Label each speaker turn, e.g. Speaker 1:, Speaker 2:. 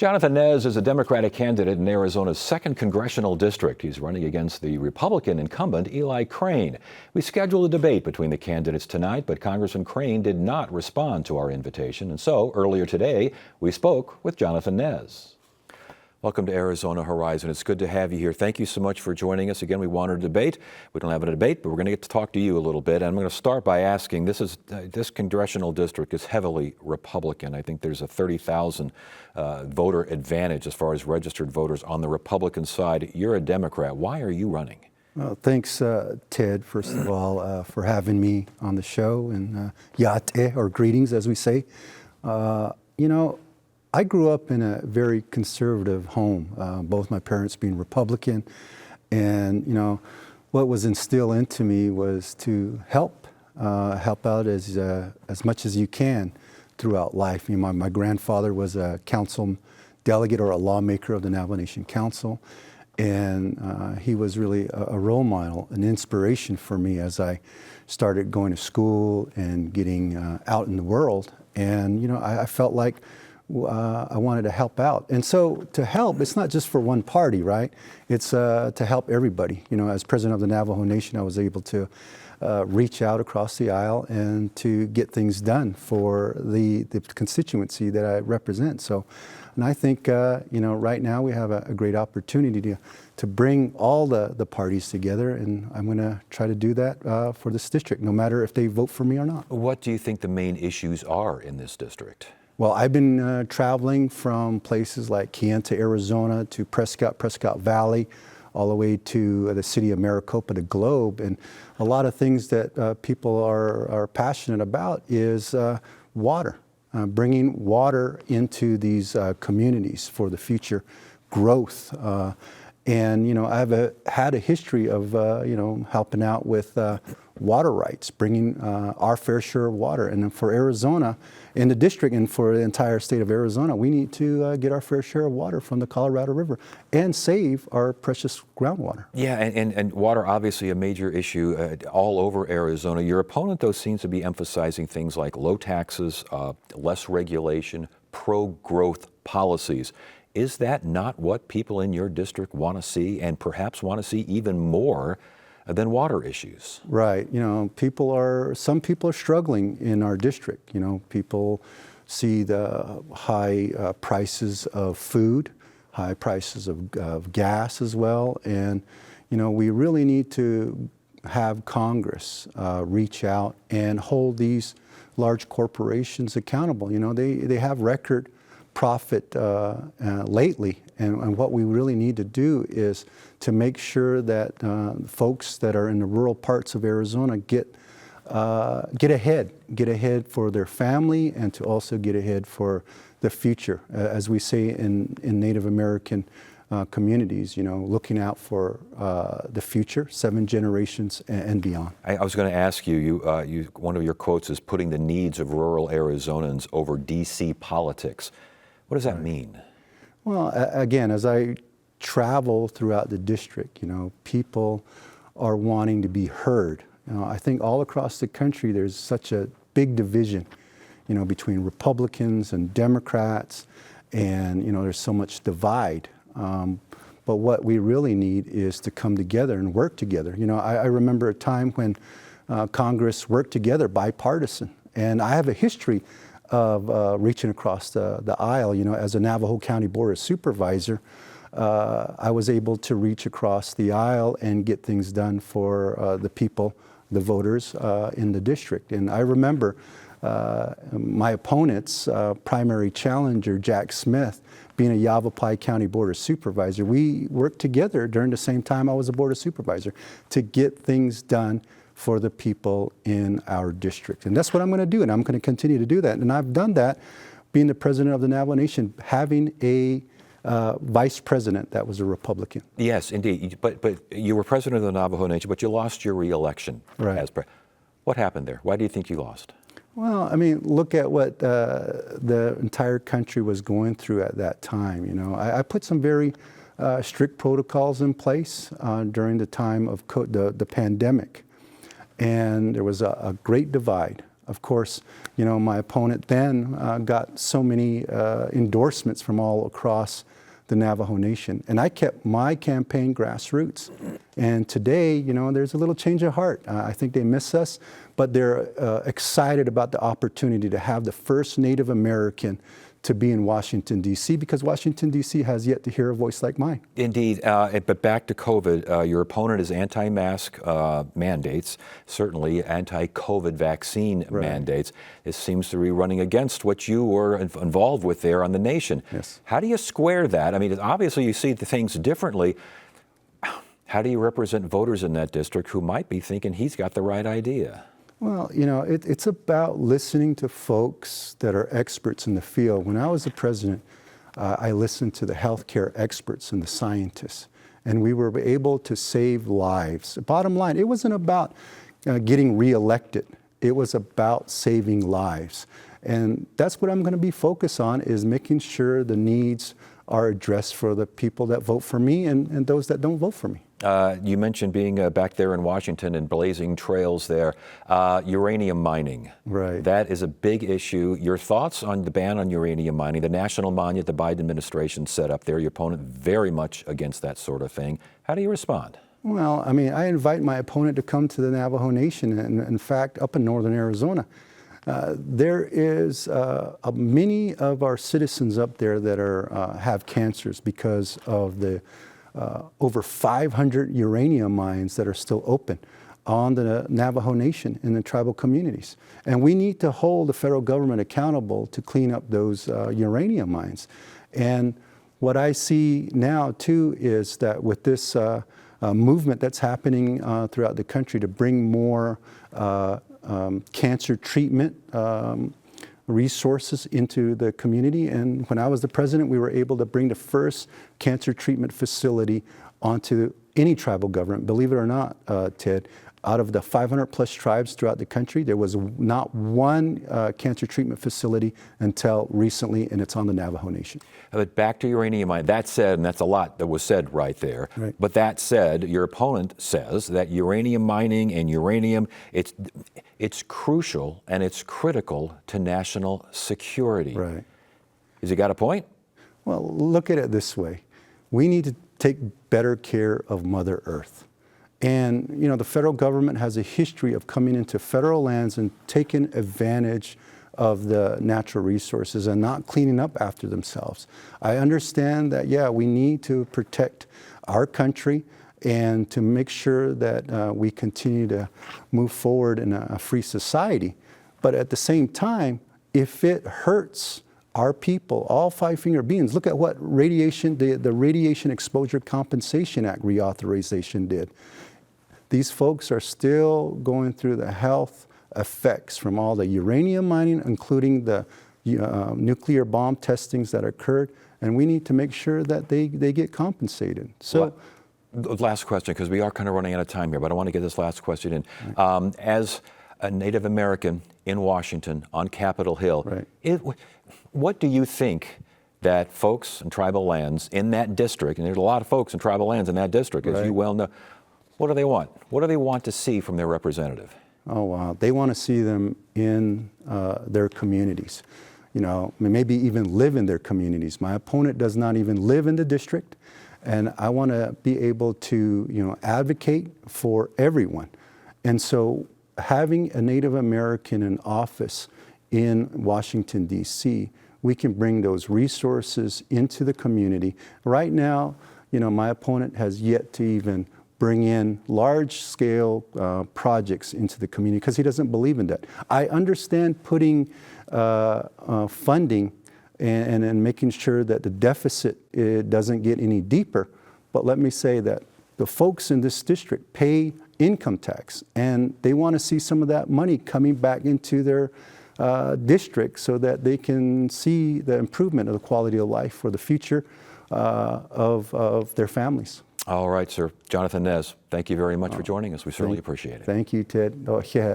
Speaker 1: Jonathan Nez is a Democratic candidate in Arizona's 2nd Congressional District. He's running against the Republican incumbent, Eli Crane. We scheduled a debate between the candidates tonight, but Congressman Crane did not respond to our invitation. And so, earlier today, we spoke with Jonathan Nez. Welcome to Arizona Horizon. It's good to have you here. Thank you so much for joining us. Again, we wanted a debate. We don't have a debate, but we're going to get to talk to you a little bit. And I'm going to start by asking, this congressional district is heavily Republican. I think there's a 30,000 voter advantage as far as registered voters on the Republican side. You're a Democrat. Why are you running?
Speaker 2: Well, thanks, Ted, first of all, for having me on the show. And yate, or greetings, as we say. I grew up in a very conservative home, both my parents being Republican, and what was instilled into me was to help out as much as you can throughout life. My grandfather was a council delegate or a lawmaker of the Navajo Nation Council, and he was really a role model, an inspiration for me as I started going to school and getting out in the world. And I felt like I wanted to help out. And so to help, it's not just for one party, right? It's to help everybody. As president of the Navajo Nation, I was able to reach out across the aisle and to get things done for the constituency that I represent. So, and I think, right now we have a great opportunity to bring all the parties together, and I'm going to try to do that for this district, no matter if they vote for me or not.
Speaker 1: What do you think the main issues are in this district?
Speaker 2: Well, I've been traveling from places like Kayenta, Arizona, to Prescott Valley, all the way to the city of Maricopa, the Globe. And a lot of things that people are passionate about is water, bringing water into these communities for the future growth. And I've had a history of helping out with water rights, bringing our fair share of water. And for Arizona, in the district and for the entire state of Arizona, we need to get our fair share of water from the Colorado River and save our precious groundwater.
Speaker 1: Yeah, and water obviously a major issue all over Arizona. Your opponent, though, seems to be emphasizing things like low taxes, less regulation, pro-growth policies. Is that not what people in your district want to see, and perhaps want to see even more than water issues?
Speaker 2: Right. Some people are struggling in our district. People see the high prices of food, high prices of gas as well. And, we really need to have Congress reach out and hold these large corporations accountable. They have record profit lately, and what we really need to do is to make sure that folks that are in the rural parts of Arizona get ahead for their family, and to also get ahead for the future, as we say in Native American communities, looking out for the future, 7 generations and beyond.
Speaker 1: I was going to ask you, one of your quotes is putting the needs of rural Arizonans over DC politics. What does that mean? Well,
Speaker 2: again, as I travel throughout the district, people are wanting to be heard. I think all across the country there's such a big division, between Republicans and Democrats, and there's so much divide. But what we really need is to come together and work together. I remember a time when Congress worked together, bipartisan, and I have a history of reaching across the aisle. As a Navajo County Board of Supervisor, I was able to reach across the aisle and get things done for the people, the voters in the district. And I remember my opponent's primary challenger, Jack Smith, being a Yavapai County Board of Supervisor. We worked together during the same time I was a Board of Supervisor to get things done for the people in our district. And that's what I'm going to do, and I'm going to continue to do that. And I've done that being the president of the Navajo Nation, having a vice president that was a Republican.
Speaker 1: Yes, indeed. But you were president of the Navajo Nation, but you lost your re-election.
Speaker 2: Right.
Speaker 1: As what happened there? Why do you think you lost?
Speaker 2: Well, look at what the entire country was going through at that time. I put some very strict protocols in place during the time of the pandemic. And there was a great divide Of course, you know, my opponent then got so many endorsements from all across the Navajo Nation. And I kept my campaign grassroots. And today, you know, there's a little change of heart. I think they miss us, but they're excited about the opportunity to have the first Native American to be in Washington, D.C., because Washington, D.C. has yet to hear a voice like mine.
Speaker 1: Indeed, but back to COVID, your opponent is anti-mask mandates, certainly anti-COVID vaccine mandates. This seems to be running against what you were involved with there on the Nation.
Speaker 2: Yes.
Speaker 1: How do you square that? I mean, obviously you see the things differently. How do you represent voters in that district who might be thinking he's got the right idea?
Speaker 2: Well, you know, it's about listening to folks that are experts in the field. When I was the president, I listened to the healthcare experts and the scientists, and we were able to save lives. Bottom line, it wasn't about getting reelected. It was about saving lives. And that's what I'm going to be focused on, is making sure the needs are addressed for the people that vote for me and those that don't vote for me.
Speaker 1: You mentioned being back there in Washington and blazing trails there. Uranium mining.
Speaker 2: Right.
Speaker 1: That is a big issue. Your thoughts on the ban on uranium mining, the national monument the Biden administration set up there, your opponent very much against that sort of thing. How do you respond?
Speaker 2: Well, I mean, I invite my opponent to come to the Navajo Nation, and in fact, up in northern Arizona. There is many of our citizens up there that have cancers because of the over 500 uranium mines that are still open on the Navajo Nation in the tribal communities. And we need to hold the federal government accountable to clean up those uranium mines. And what I see now, too, is that with this movement that's happening throughout the country to bring more cancer treatment resources into the community. And when I was the president, we were able to bring the first cancer treatment facility onto any tribal government. Believe it or not, Ted, out of the 500 plus tribes throughout the country, there was not one cancer treatment facility until recently, and it's on the Navajo Nation.
Speaker 1: But back to uranium mining. That said, and that's a lot that was said right there,
Speaker 2: right.
Speaker 1: But that said, your opponent says that uranium mining and uranium, it's crucial and it's critical to national security.
Speaker 2: Right.
Speaker 1: Has he got a point?
Speaker 2: Well, look at it this way. We need to take better care of Mother Earth. And, you know, the federal government has a history of coming into federal lands and taking advantage of the natural resources and not cleaning up after themselves. I understand that, yeah, we need to protect our country and to make sure that we continue to move forward in a free society. But at the same time, if it hurts our people, all five-finger beings, look at what radiation, the Radiation Exposure Compensation Act reauthorization did. These folks are still going through the health effects from all the uranium mining, including the nuclear bomb testings that occurred, and we need to make sure that they get compensated. So,
Speaker 1: last question, because we are kind of running out of time here, but I want to get this last question in. Right. As a Native American in Washington on Capitol Hill,
Speaker 2: right.
Speaker 1: What do you think that folks in tribal lands in that district, and there's a lot of folks in tribal lands in that district, as you well know, what do they want? What do they want to see from their representative?
Speaker 2: Oh, wow. They want to see them in their communities. You know, maybe even live in their communities. My opponent does not even live in the district, and I want to be able to, you know, advocate for everyone. And so having a Native American in office in Washington, D.C., we can bring those resources into the community. Right now, you know, my opponent has yet to even bring in large-scale projects into the community because he doesn't believe in that. I understand putting funding and making sure that the deficit doesn't get any deeper, but let me say that the folks in this district pay income tax, and they want to see some of that money coming back into their district so that they can see the improvement of the quality of life for the future of their families.
Speaker 1: All right, sir. Jonathan Nez, thank you very much for joining us. We certainly appreciate it.
Speaker 2: Thank you, Ted. Oh, yeah.